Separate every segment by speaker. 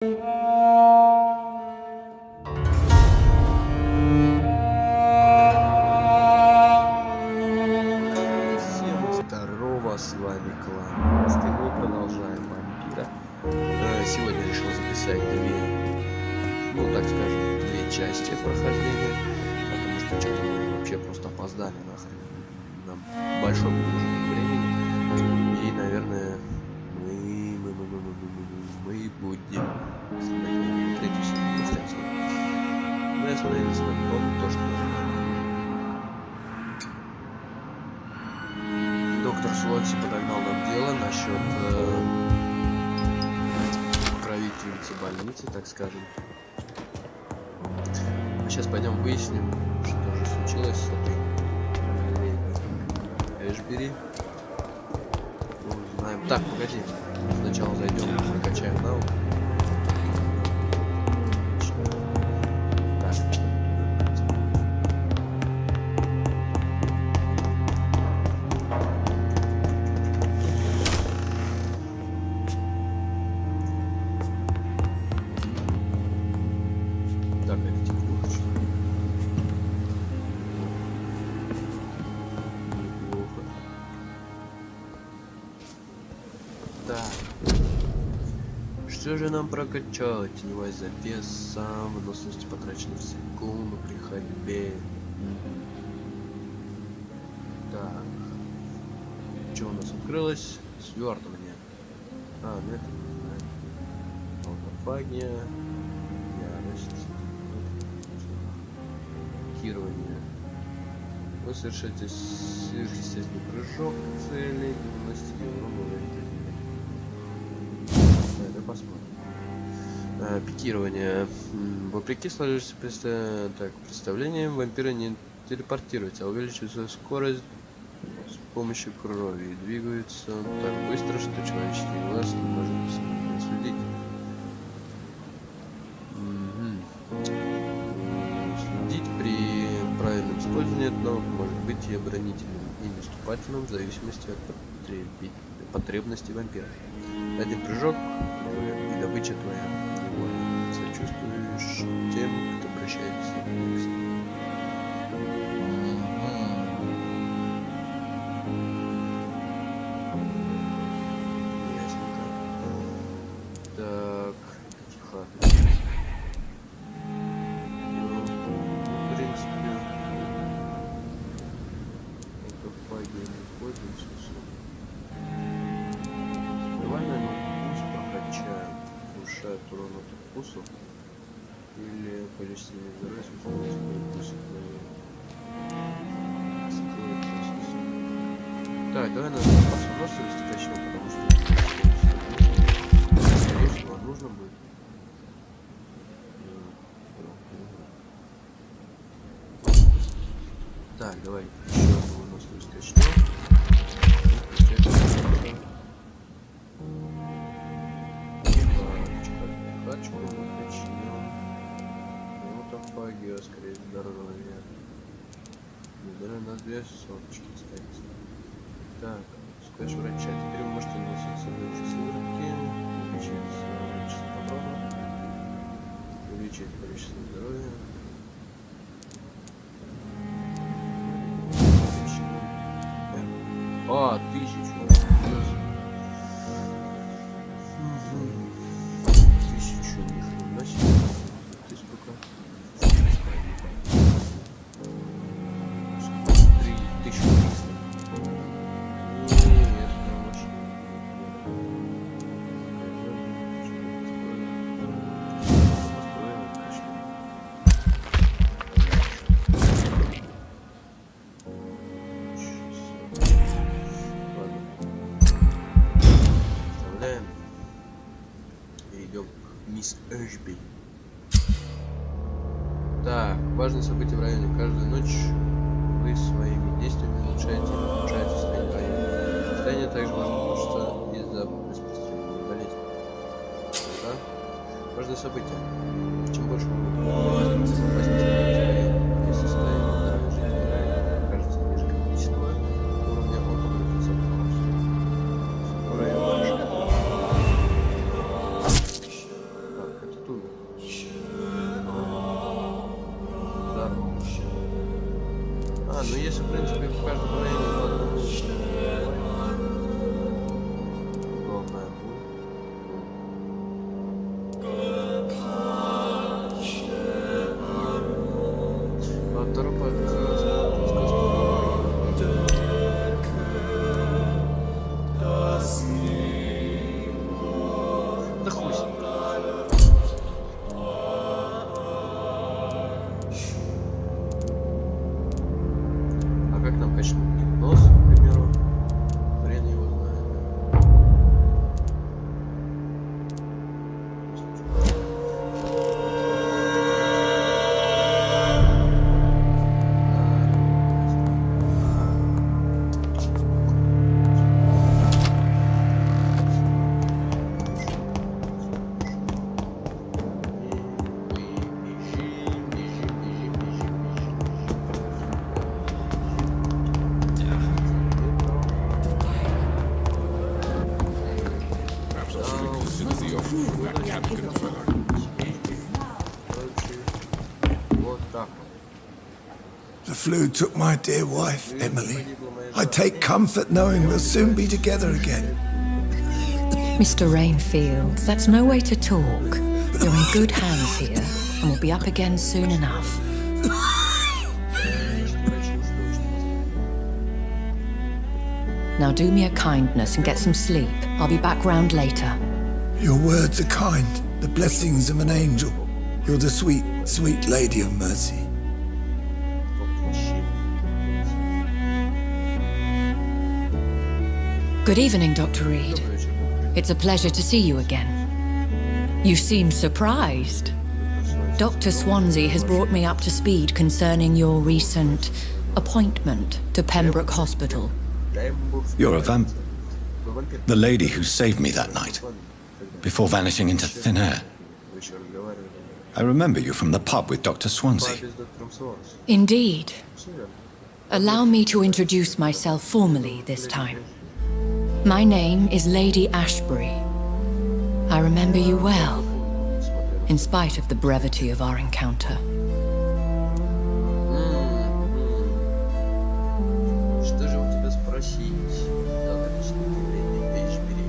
Speaker 1: Здорово, с вами клан. Мы продолжаем вампира. Сегодня решил записать так скажем, две части прохождения, потому что что-то мы вообще просто опоздали нахрен. Нам большой промежуток времени, и, наверное, мы будем смотреть третью серию. Мы остановились на том, что доктор Слонси подогнал нам дело насчет покровительницы больницы, так скажем. Мы сейчас пойдем выясним, что же случилось с этой леди Эшбери. Узнаем. Так, погоди. Сначала зайдем, прокачаем навык. Что же нам прокачать? Теневой запес, сам, выносливости потраченной в секунду при ходьбе. Так. Что у нас открылось? Свертывание. А, ну это не знаю. Аутофагия. Ярость. Кирование. Вы совершаете сверхъестественный прыжок к цели, наносите урон. Посмотрим. Пикирование. Вопреки сложившемуся представлениям, вампиры не телепортируются, а увеличивают свою скорость с помощью крови и двигаются так быстро, что человеческий глаз не может следить. Следить при правильном использовании этого может быть и оборонительным, и наступательным в зависимости от потребностей вампира. Один прыжок и добыча твоя. Невольно сочувствуешь тем, кто обращается к ним. Ясненько. Так, тихо. Ну, в принципе, аутофагия не пользуется. Повышает урон от вкусов или количественный здоровья Так, давай надо выносливости качнем, потому что скорее всего нужно будет. Так, давай еще одну выносливость качнем. Аутофагия, скорее здоровье. Здоровье на 2 соточки ставится. Так, скотч врача. Теперь вы можете наносить следующие сыворотки, увеличить количество патронов, увеличить количество здоровья. А, 1000. Мисс Эшби. Так, важные события в районе. Каждую ночь вы своими действиями улучшаете состояние района. Состояние также может улучшиться из-за распространения болезни. Да? Важные события. Чем больше вы состояние здоровья жителей района окажется ниже критического уровня, он погрузится в хаос. ну если, в принципе, в каждом районе по одному. Новое. А второй подкаст. Да хуй с ним. А как нам качнуть гипноз, к примеру? Хрен его знает. Вот так.
Speaker 2: The flu took my dear wife, Emily. I take comfort knowing we'll soon be together again.
Speaker 3: Mr. Rainfield, that's no way to talk. You're in good hands here, and we'll be up again soon enough. Now do me a kindness and get some sleep. I'll be back round later.
Speaker 2: Your words are kind, the blessings of an angel. You're the sweet, sweet lady of mercy.
Speaker 3: Good evening, Dr. Reed. It's a pleasure to see you again. You seem surprised. Dr. Swansea has brought me up to speed concerning your recent appointment to Pembroke Hospital.
Speaker 4: You're a vamp. The lady who saved me that night, before vanishing into thin air. I remember you from the pub with Dr. Swansea.
Speaker 3: Indeed. Allow me to introduce myself formally this time. My name is Lady Ashbury. I remember you well, in spite of the brevity of our encounter.
Speaker 1: Что же у тебя спросить? Леди Эшбери.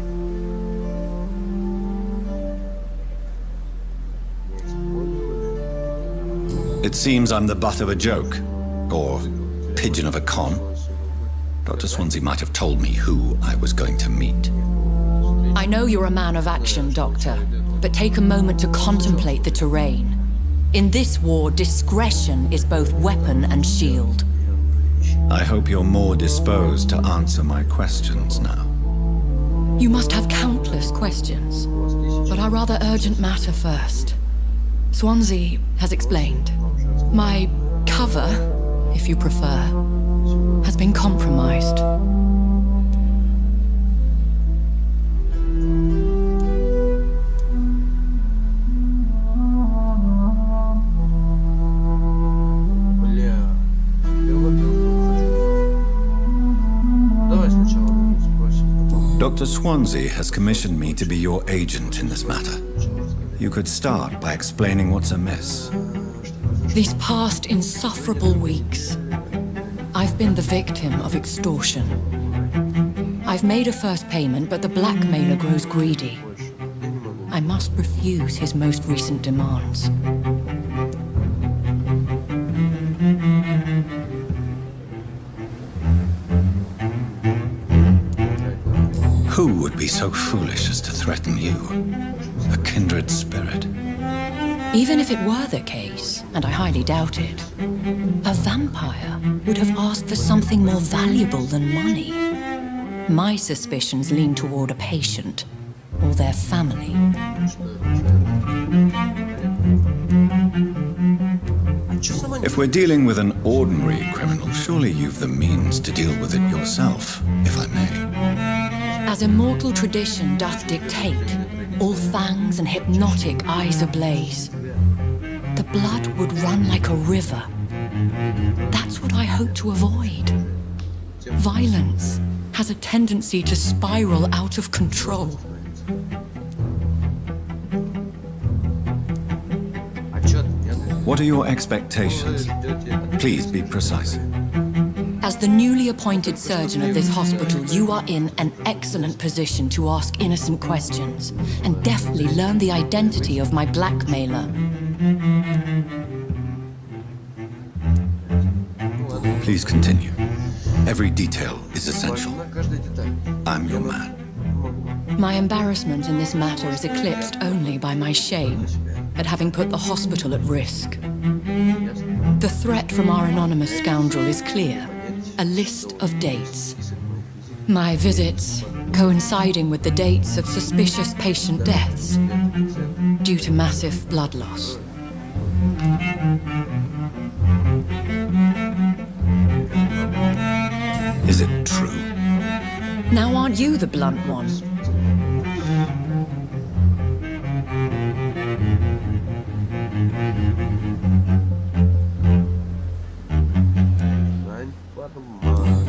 Speaker 1: Не использовали.
Speaker 4: It seems I'm the butt of a joke, or pigeon of a con. Dr. Swansea might have told me who I was going to meet.
Speaker 3: I know you're a man of action, Doctor, but take a moment to contemplate the terrain. In this war, discretion is both weapon and shield.
Speaker 4: I hope you're more disposed to answer my questions now.
Speaker 3: You must have countless questions, but our rather urgent matter first. Swansea has explained. My cover, if you prefer, has been compromised.
Speaker 4: Dr. Swansea has commissioned me to be your agent in this matter. You could start by explaining what's amiss.
Speaker 3: These past insufferable weeks, I've been the victim of extortion. I've made a first payment, but the blackmailer grows greedy. I must refuse his most recent demands.
Speaker 4: Who would be so foolish as to threaten you? A kindred spirit.
Speaker 3: Even if it were the case, and I highly doubt it, a vampire would have asked for something more valuable than money. My suspicions lean toward a patient or their family.
Speaker 4: If we're dealing with an ordinary criminal, surely you've the means to deal with it yourself, if I may.
Speaker 3: As immortal tradition doth dictate, all fangs and hypnotic eyes ablaze, the blood would run like a river. That's what I hope to avoid. Violence has a tendency to spiral out of control.
Speaker 4: What are your expectations? Please be precise.
Speaker 3: As the newly appointed surgeon of this hospital, you are in an excellent position to ask innocent questions and deftly learn the identity of my blackmailer.
Speaker 4: Please continue. Every detail is essential. I'm your man.
Speaker 3: My embarrassment in this matter is eclipsed only by my shame at having put the hospital at risk. The threat from our anonymous scoundrel is clear. A list of dates. My visits coinciding with the dates of suspicious patient deaths due to massive blood loss.
Speaker 4: Is it true?
Speaker 3: Now aren't you the blunt one?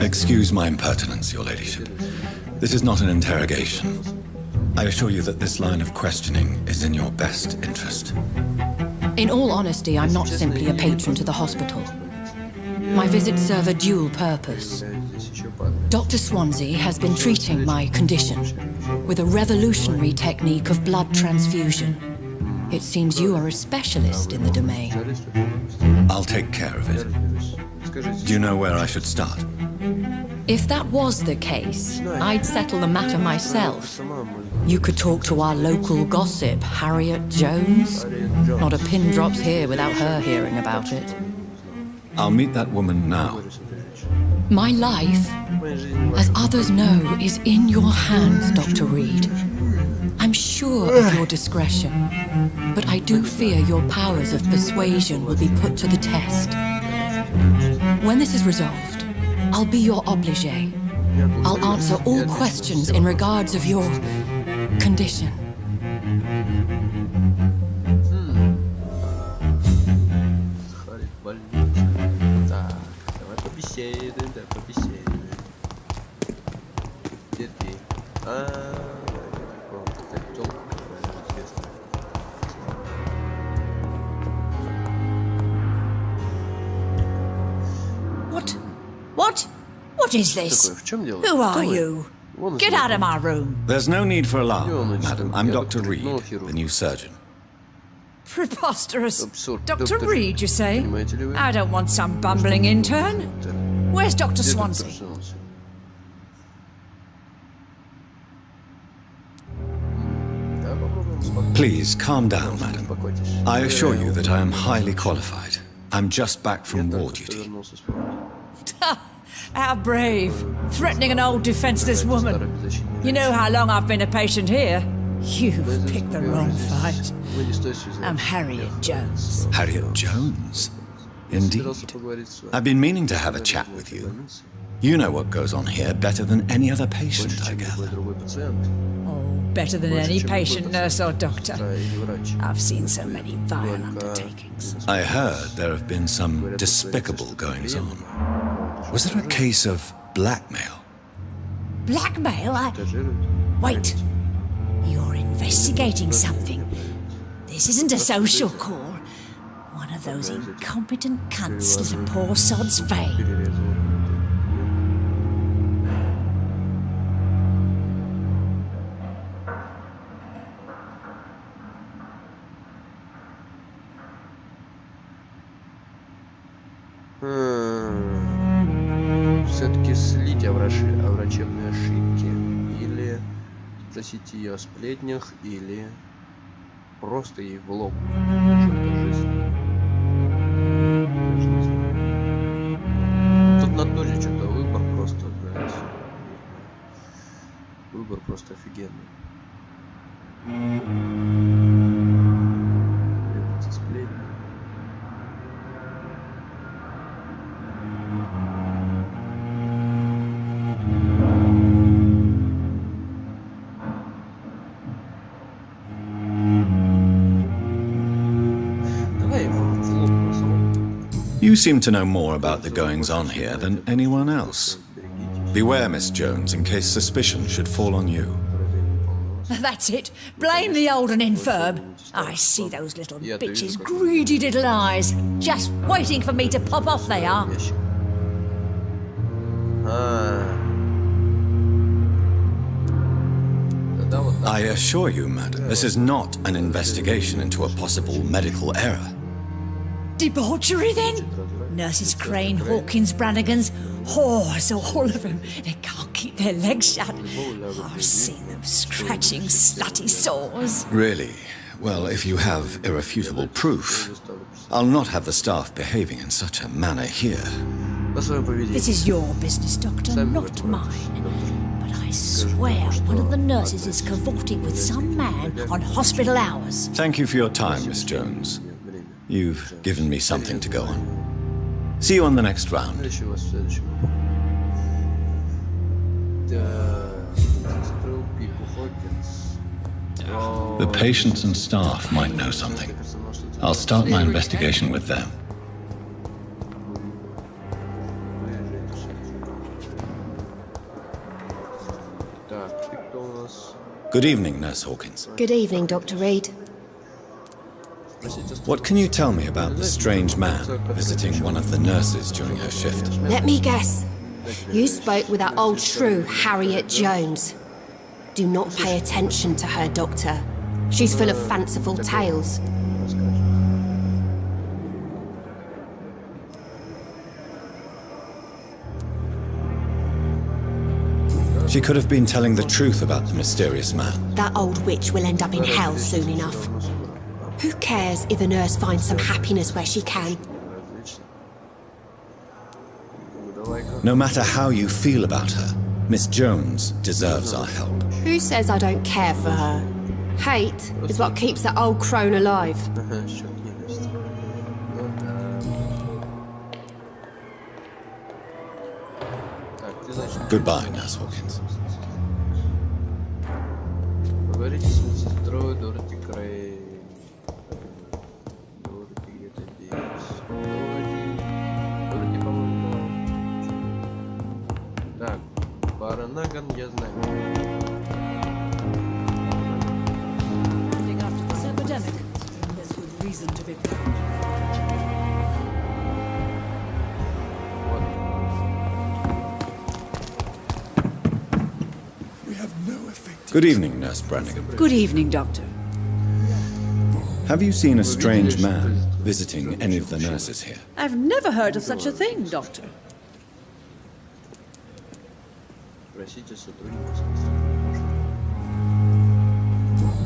Speaker 4: Excuse my impertinence, your ladyship. This is not an interrogation. I assure you that this line of questioning is in your best interest.
Speaker 3: In all honesty, I'm not simply a patron to the hospital. My visits serve a dual purpose. Dr. Swansea has been treating my condition with a revolutionary technique of blood transfusion. It seems you are a specialist in the domain.
Speaker 4: I'll take care of it. Do you know where I should start?
Speaker 3: If that was the case, I'd settle the matter myself. You could talk to our local gossip, Harriet Jones. Not a pin drops here without her hearing about it.
Speaker 4: I'll meet that woman now.
Speaker 3: My life, as others know, is in your hands, Dr. Reed. I'm sure of your discretion, but I do fear your powers of persuasion will be put to the test. When this is resolved, I'll be your obligé. I'll answer all questions in regards of your condition.
Speaker 5: What is this? Who are you? Get out of my room.
Speaker 4: There's no need for alarm, madam. I'm Dr. Reed, the new surgeon.
Speaker 5: Preposterous. Dr. Reed, you say? I don't want some bumbling intern. Where's Dr. Swansea?
Speaker 4: Please, calm down, madam. I assure you that I am highly qualified. I'm just back from war duty.
Speaker 5: How brave. Threatening an old defenseless woman. You know how long I've been a patient here? You've picked the wrong fight. I'm Harriet Jones.
Speaker 4: Harriet Jones? Indeed. I've been meaning to have a chat with you. You know what goes on here better than any other patient, I gather.
Speaker 5: Oh, better than any patient, nurse or doctor. I've seen so many vile undertakings.
Speaker 4: I heard there have been some despicable goings-on. Was there a case of blackmail?
Speaker 5: Blackmail? Wait. You're investigating something. This isn't a social call. One of those incompetent cunts slit a poor sod's vein.
Speaker 1: Все-таки слить о врачебной ошибке, или спросить ее о сплетнях, или просто ей в лоб. Тут на дозе что-то выбор просто, блядь. Выбор просто офигенный. Это сплетни.
Speaker 4: You seem to know more about the goings-on here than anyone else. Beware, Miss Jones, in case suspicion should fall on you.
Speaker 5: That's it. Blame the old and infirm. I see those little bitches' greedy little eyes. Just waiting for me to pop off they are.
Speaker 1: Тогда вот так.
Speaker 4: I assure you, madam, this is not an investigation into a possible medical error.
Speaker 5: Debauchery, then? Nurses Crane, Hawkins, Brannigans, whores, all of them. They can't keep their legs shut. I've seen them scratching slutty sores.
Speaker 4: Really? Well, if you have irrefutable proof, I'll not have the staff behaving in such a manner here.
Speaker 5: This is your business, Doctor, not mine. But I swear one of the nurses is cavorting with some man on hospital hours.
Speaker 4: Thank you for your time, Miss Jones. You've given me something to go on. See you on the next round. The patients and staff might know something. I'll start my investigation with them. Good evening, Nurse Hawkins.
Speaker 6: Good evening, Dr. Reed.
Speaker 4: What can you tell me about the strange man visiting one of the nurses during her shift?
Speaker 6: Let me guess. You spoke with that old shrew, Harriet Jones. Do not pay attention to her, Doctor. She's full of fanciful tales.
Speaker 4: She could have been telling the truth about the mysterious man.
Speaker 6: That old witch will end up in hell soon enough. Who cares if a nurse finds some happiness where she can?
Speaker 4: No matter how you feel about her, Miss Jones deserves our help.
Speaker 6: Who says I don't care for her? Hate is what keeps that old crone alive.
Speaker 4: Goodbye, Nurse Hawkins.
Speaker 1: Поговорите с медсестрой Дороти Крейн. Дороти где-то здесь. Дороти, по-моему. Так, Баранаган я знаю.
Speaker 5: After this epidemic, there's good reason to be proud.
Speaker 2: We have no effective...
Speaker 4: Good evening, Nurse Brannigan.
Speaker 5: Good evening, Doctor.
Speaker 4: Have you seen a strange man visiting any of the nurses here?
Speaker 7: I've never heard of such a thing, Doctor.
Speaker 1: Просите сотрудников.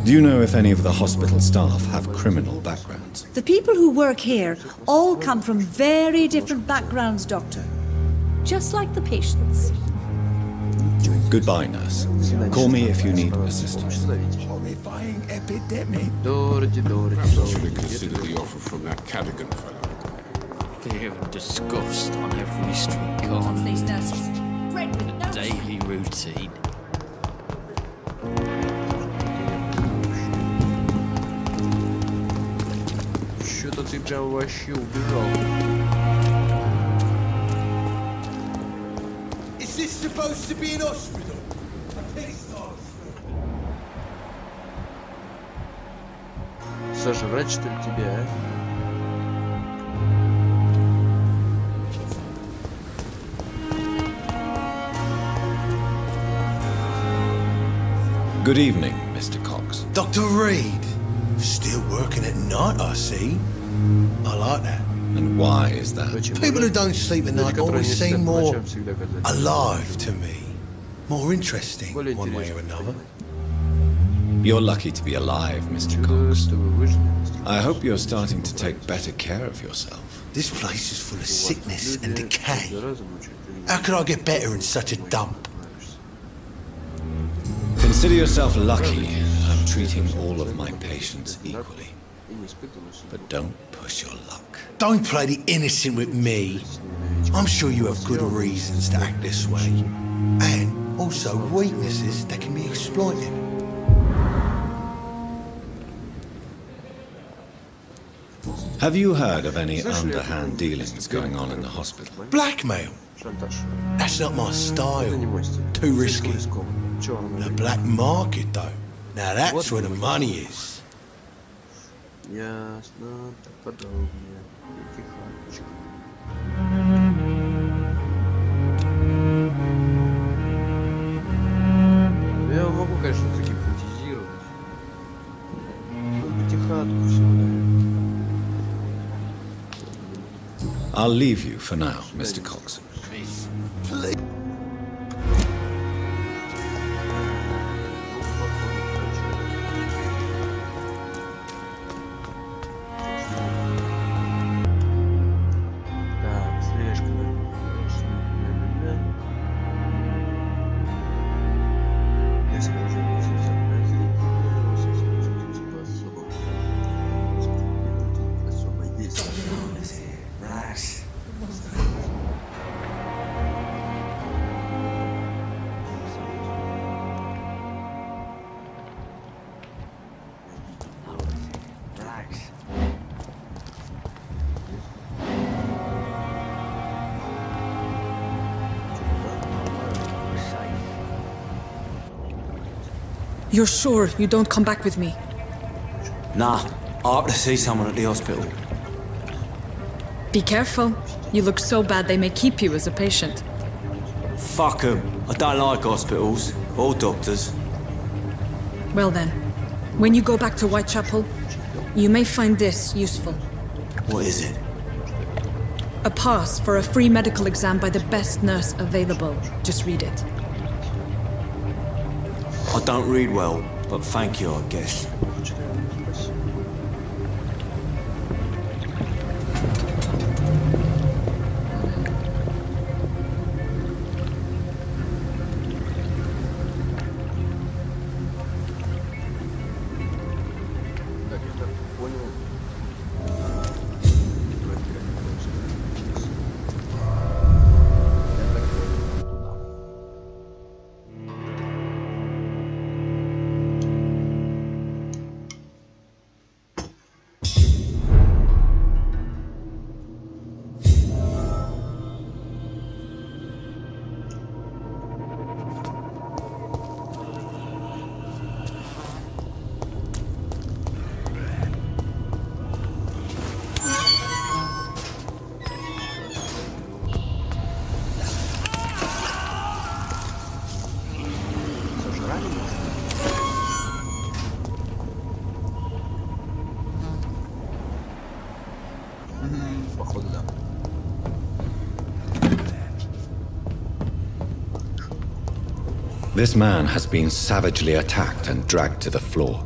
Speaker 4: Do you know if any of the hospital staff have criminal backgrounds?
Speaker 7: The people who work here all come from very different backgrounds, Doctor. Just like the patients.
Speaker 4: Goodbye, nurse. Call me if you need assistance.
Speaker 2: Horrifying epidemic.
Speaker 1: Дороти, Дороти,
Speaker 8: Should
Speaker 1: Дороти.
Speaker 8: consider the offer from that Cadigan fellow.
Speaker 9: Fear and disgust on every street corner.
Speaker 5: These nurses. Bred with no
Speaker 9: Daily routine.
Speaker 1: Что-то ты прям вообще убежал.
Speaker 2: Is this supposed to be an hospital? A police hospital?
Speaker 1: Сожрать, что ли, тебя, а?
Speaker 4: Good evening, Mr. Cox.
Speaker 2: Dr. Reed. Still working at night, I see. I like that.
Speaker 4: And why is that?
Speaker 2: People who don't sleep at
Speaker 1: Люди,
Speaker 2: night
Speaker 1: которые не
Speaker 2: always
Speaker 1: спят
Speaker 2: seem
Speaker 1: по
Speaker 2: more
Speaker 1: ночам, всегда казались.
Speaker 2: alive to me. More interesting,
Speaker 1: Более
Speaker 2: one way or
Speaker 1: интересны.
Speaker 2: another.
Speaker 4: You're lucky to be alive, Mr.
Speaker 1: Чудо,
Speaker 4: Cox.
Speaker 1: что вы выжили, мистер.
Speaker 4: I hope you're starting to take better care of yourself.
Speaker 2: This place is full of sickness and
Speaker 1: Люди
Speaker 2: decay.
Speaker 1: заразу мучают, или
Speaker 2: How could I get better in such a dump?
Speaker 4: Consider yourself lucky. I'm treating all of my patients equally.
Speaker 1: и не испытываю судьбу.
Speaker 4: But don't push your luck.
Speaker 2: Don't play the innocent with me. I'm sure you have good reasons to act this way. And also weaknesses that can be exploited.
Speaker 4: Have you heard of any underhand dealings going on in the hospital?
Speaker 2: Blackmail?
Speaker 1: Шантаж.
Speaker 2: That's not my
Speaker 1: Это не
Speaker 2: style.
Speaker 1: мой стиль.
Speaker 2: Too risky.
Speaker 1: Слишком рискованно. Чёрный
Speaker 2: The
Speaker 1: рынок.
Speaker 2: black market, though. Now that's where the money is.
Speaker 1: Ясно, так подробнее. Тихонечко.
Speaker 4: I'll leave you for now, Mr. Cox.
Speaker 1: Так, слежка. Я скажу, если сообразить, особо действие.
Speaker 10: You're sure you don't come back with me?
Speaker 11: Nah, I have to see someone at the hospital.
Speaker 10: Be careful. You look so bad they may keep you as a patient.
Speaker 11: Fuck 'em. I don't like hospitals or doctors.
Speaker 10: Well then, when you go back to Whitechapel, you may find this useful.
Speaker 11: What is it?
Speaker 10: A pass for a free medical exam by the best nurse available. Just read it.
Speaker 11: I don't read well, but thank you, I guess.
Speaker 1: Так, я так понял. Походу, да.
Speaker 4: This man has been savagely attacked and dragged to the floor.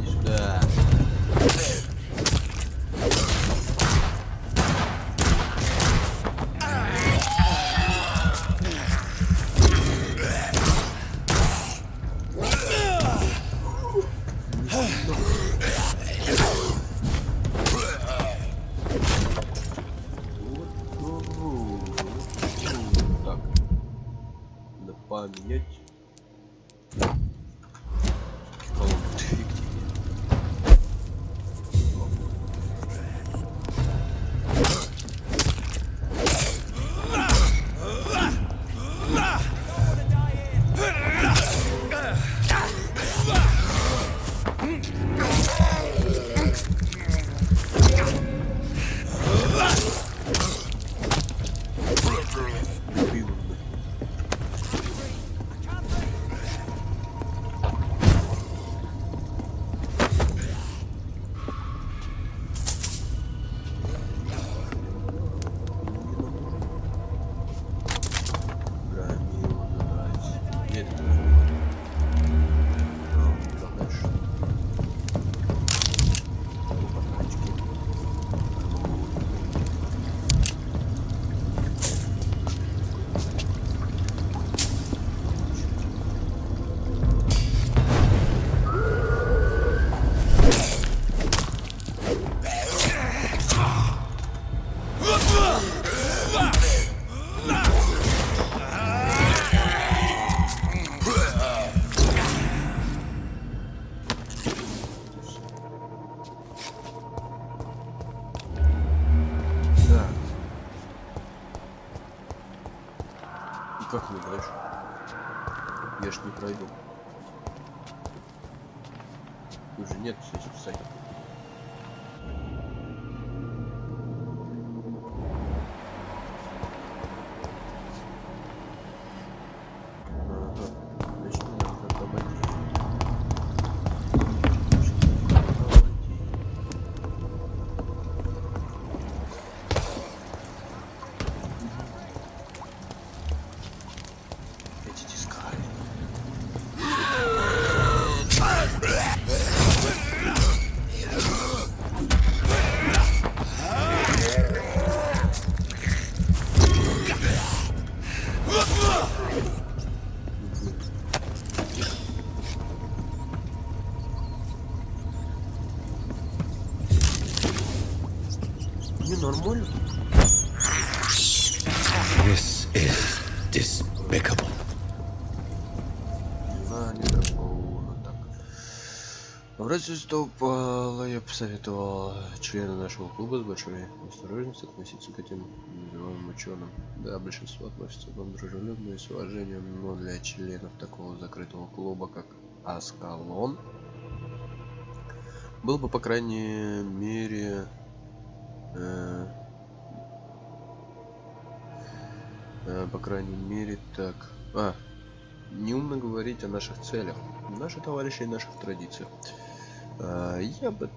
Speaker 1: Иди сюда. Так. Надо поменять. Колонку эффективнее. Как мне дальше? Я ж не пройду. Уже нет, все, спасай. Нормально?
Speaker 2: This is despicable.
Speaker 1: В разе упала, я посоветовал членам нашего клуба с большой осторожностью относиться к этим называемым ученым. Да, большинство относится к нам дружелюбно и с уважением, но для членов такого закрытого клуба, как Аскалон, было бы, по крайней мере, так. Неумно говорить о наших целях, наших товарищей и наших традициях. Я бы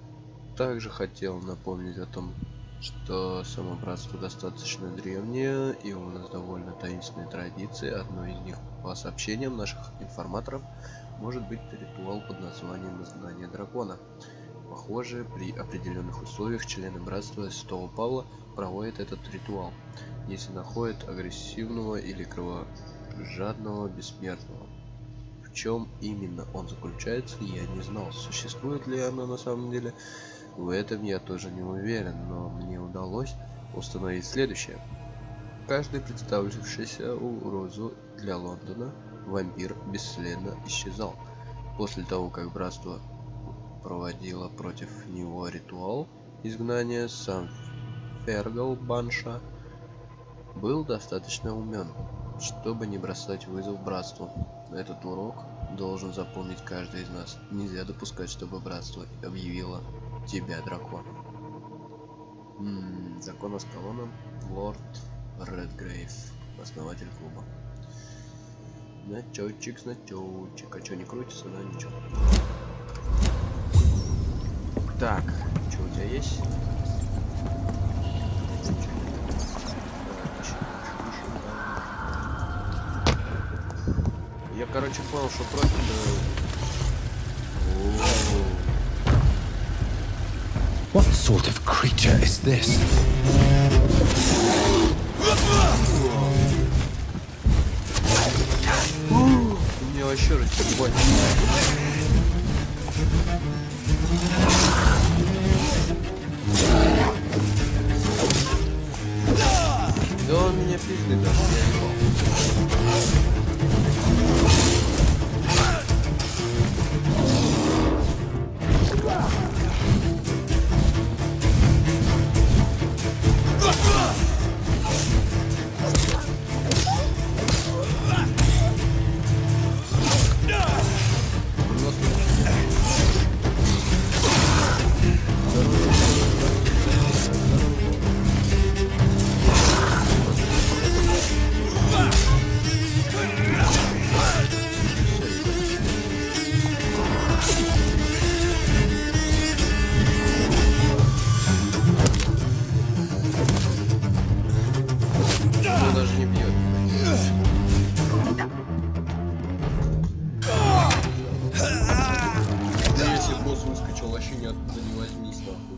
Speaker 1: также хотел напомнить о том, что само братство достаточно древнее, и у нас довольно таинственные традиции. Одной из них, по сообщениям наших информаторов, может быть ритуал под названием изгнание дракона. Похоже, при определенных условиях члены братства Святого Павла проводят этот ритуал, если находят агрессивного или кровожадного бессмертного. В чем именно он заключается, я не знал. Существует ли оно на самом деле, в этом я тоже не уверен, но мне удалось установить следующее. Каждый представившийся угрозу для Лондона вампир бесследно исчезал. После того, как братство проводило против него ритуал изгнания, сам Фергал Банша был достаточно умен, чтобы не бросать вызов братству. Этот урок должен запомнить каждый из нас. Нельзя допускать, чтобы братство объявило тебя драконом. Закон Аскалона, лорд Редгрейв, основатель клуба. Значочек, значочек. А что, не крутится, да? Ничего. Так, что у тебя есть? Я, короче, понял, что против...
Speaker 2: What sort of creature is this?
Speaker 1: Мне вообще растербать. Да он меня пиздит, даже я не мог. Даже не бьет. Если босс выскочил, вообще ни откуда не возьмись, нахуй.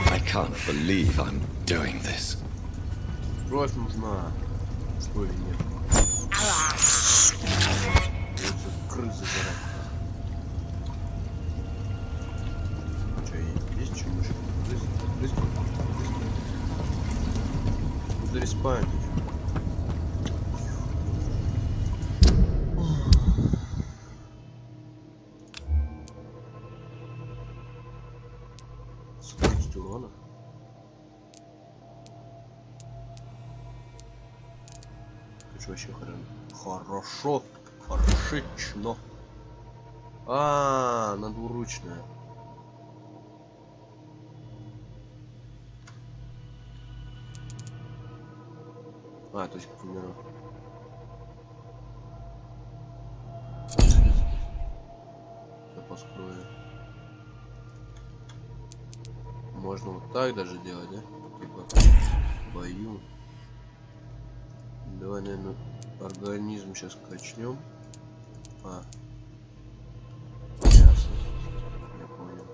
Speaker 4: I can't believe I'm doing this.
Speaker 1: Кровь нужна. Крови нет. Крысы жрать. Че, есть что мышь? Крысы. Буду респаунить. Скорость урона. Это вообще хорошо. Хорошечно. Она двуручная. То есть, к примеру. Запас крови. Можно вот так даже делать, да? Типа в бою. Давай, наверное, организм сейчас качнем. Ясно. Я понял.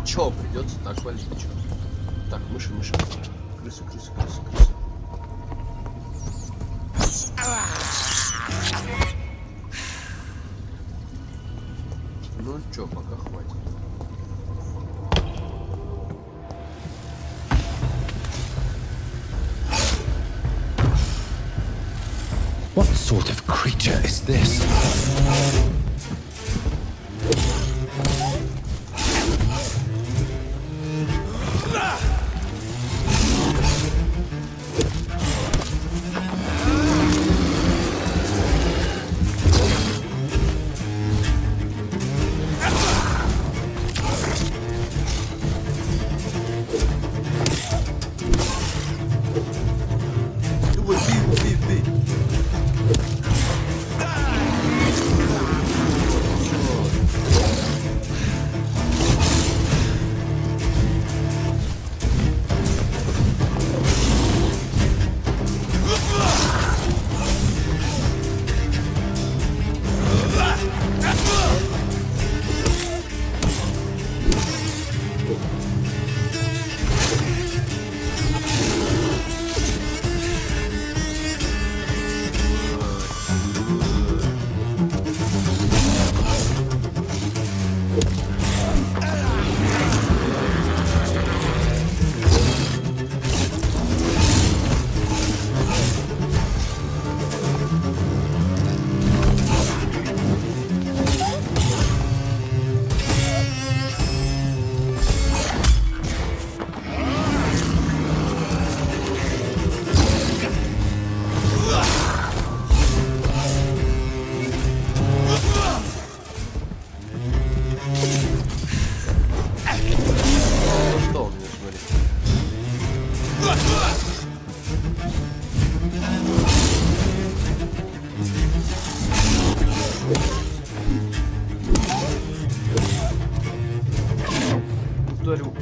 Speaker 1: Чё, придется так валить, чё? Так, мыши. Крысы. Ну чё, пока хватит.
Speaker 2: What sort of creature is this?
Speaker 1: Ударю.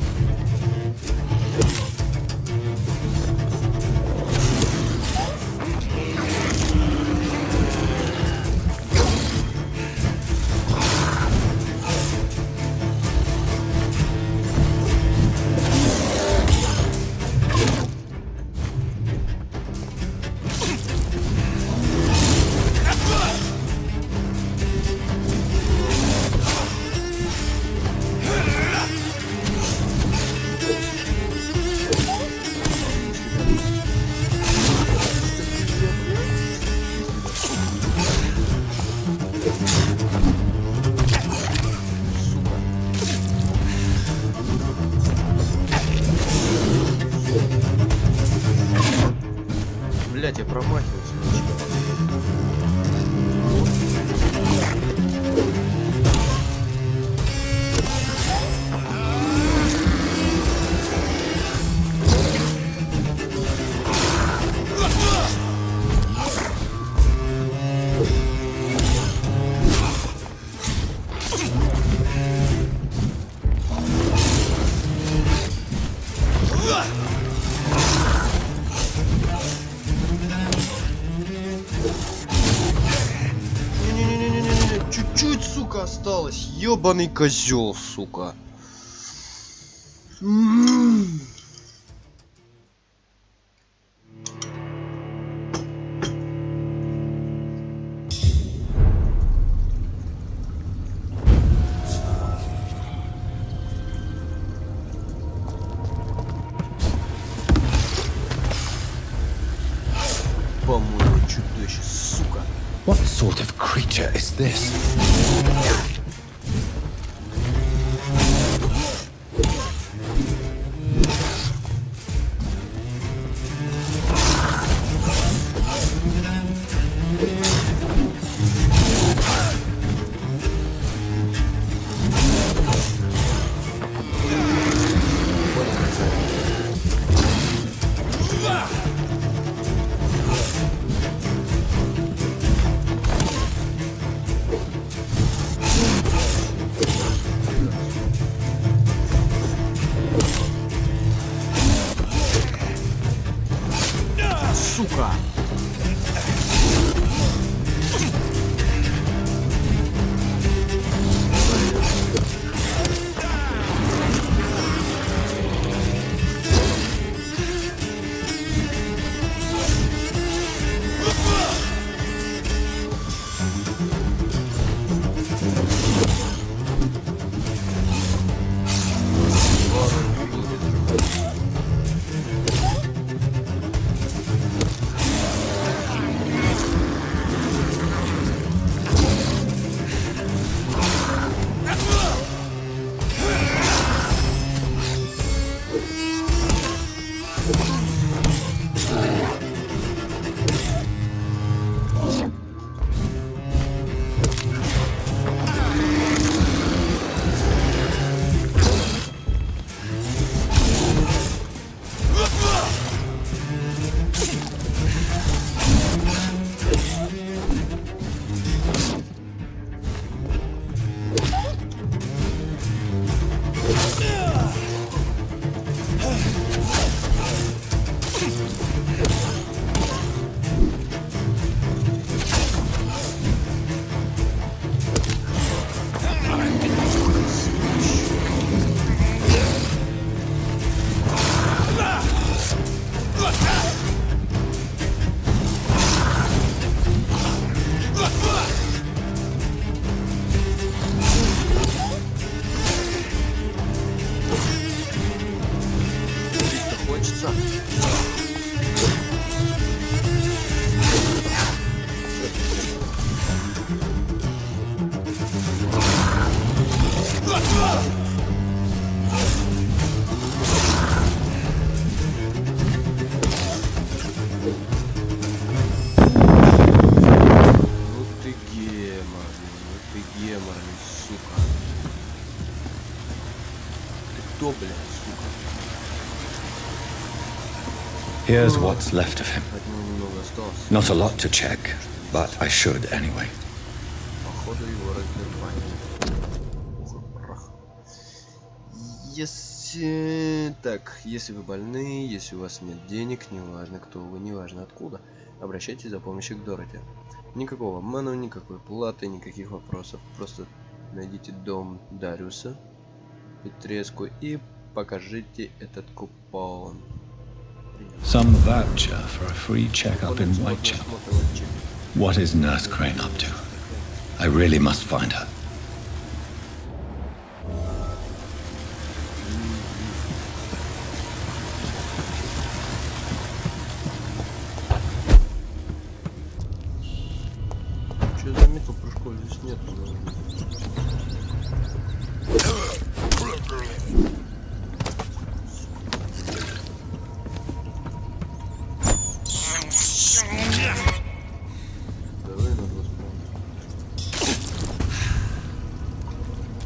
Speaker 1: Блять, я промахиваюсь. ёбаный козел, сука. По-моему, чудовище, сука.
Speaker 2: What sort of creature is this?
Speaker 1: Сука! Хочется. Геморный, сука. Ты кто, блядь, сука?
Speaker 4: Here's what's left of him. Not a lot to check, but I should anyway.
Speaker 1: Походу его разорвали. Если... Так, если вы больны, если у вас нет денег, неважно кто вы, неважно откуда, обращайтесь за помощью к Дороти. Никакого обмана, никакой платы, никаких вопросов. Просто найдите дом Дариуса Петреску и покажите этот купон.
Speaker 4: Some voucher for a free checkup in Whitechapel. What is Nurse Crane up to? I really must find her.
Speaker 1: Что заметил, прыжков здесь нет.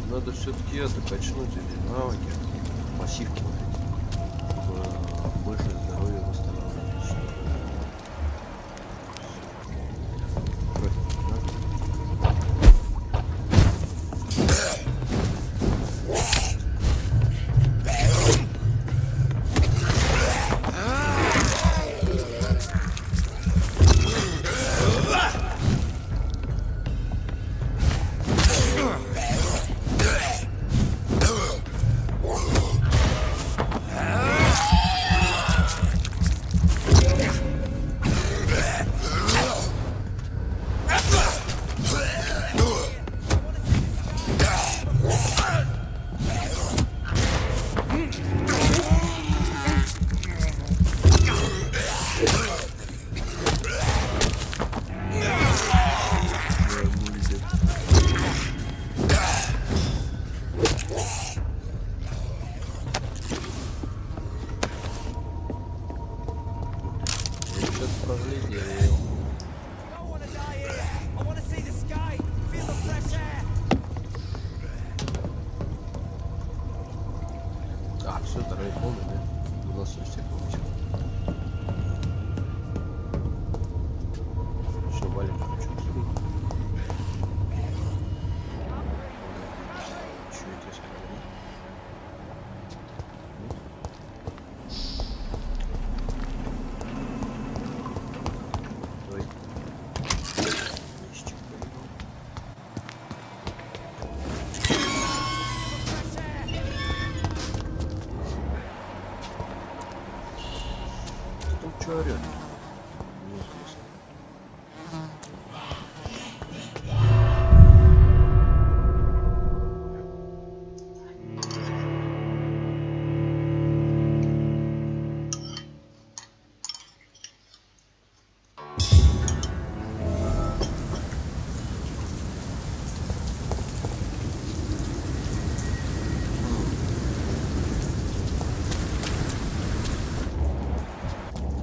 Speaker 1: Надо все-таки это качнуть или навыки, пассивки, чтобы больше здоровья восстанавливать. поглядел. А, все, второй полный, да? У нас все получилось. Все, валим, короче, отсюда. Что это сказали? Ой. Листик поймал. Кто чё орёт? Неинтересно.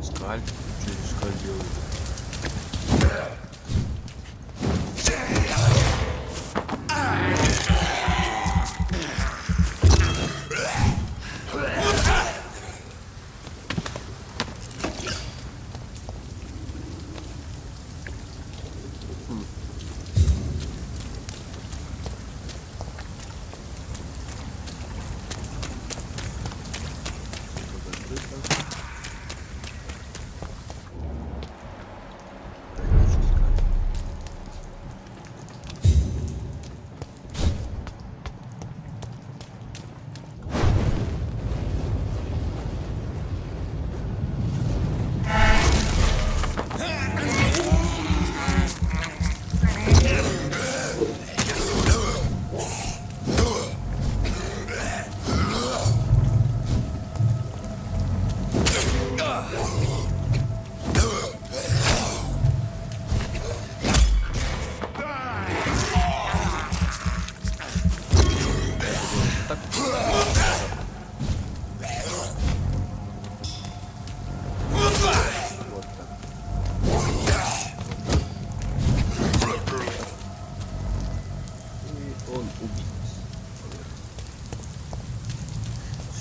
Speaker 1: Скаль? Что здесь скаль делает?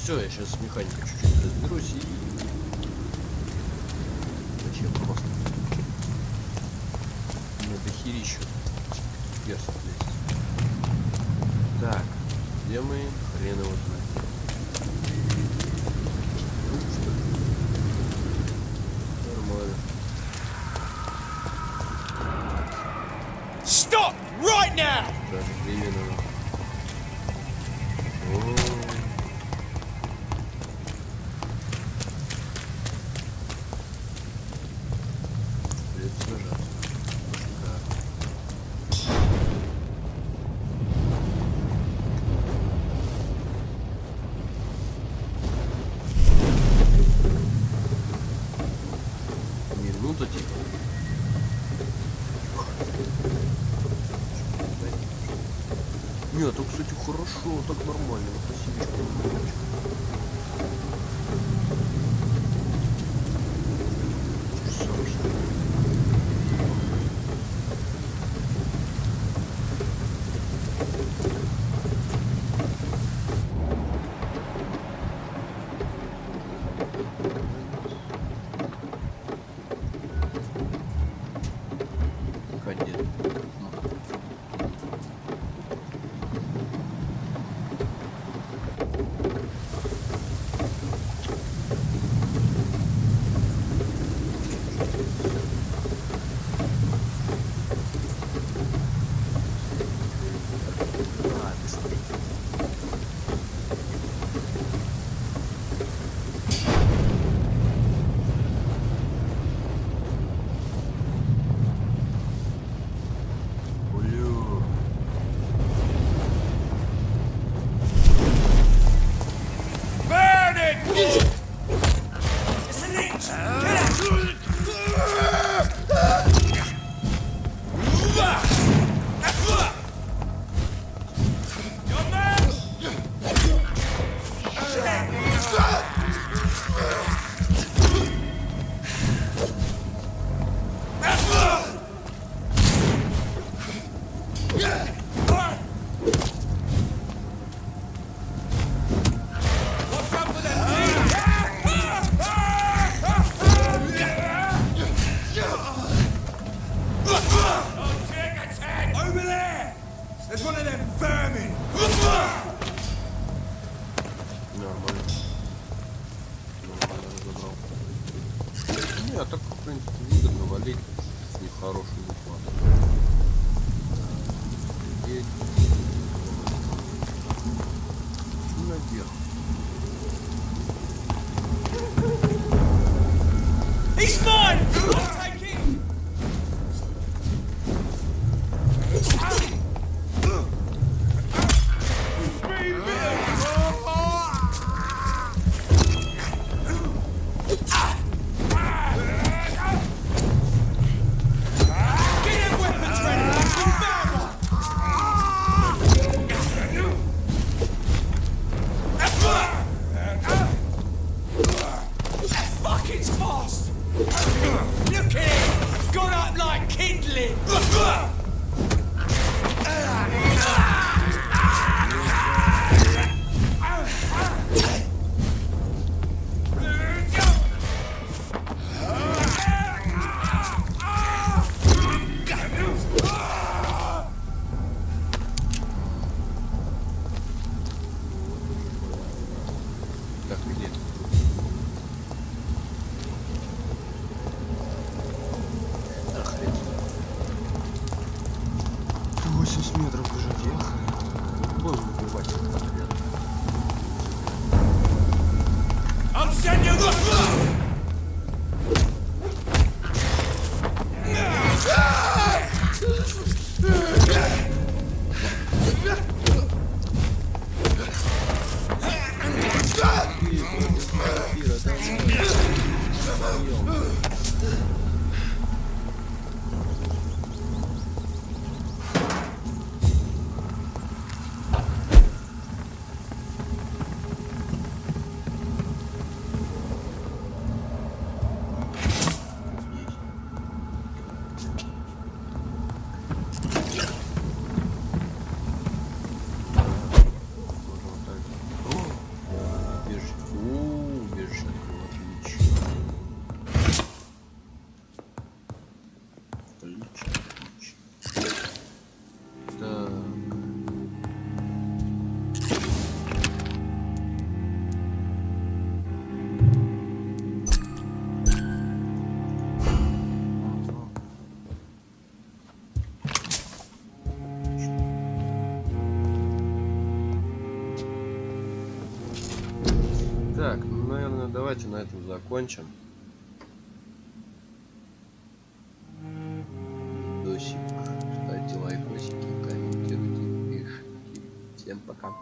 Speaker 1: Все, я сейчас с механикой чуть-чуть разберусь и... Зачем просто? Мне дохерищу персов лезть. Так, где мы? Хрен его знает. Нормально.
Speaker 11: Stop right now!
Speaker 1: Даже временно. Минута типа. Нет, то, кстати, хорошо, так нормально, спасибо. наверх.
Speaker 11: He's mine! I'll take him!
Speaker 1: Так, ну, наверное, давайте на этом закончим. Видосик. Ставьте лайкосики, комментируйте, пишите. Всем пока.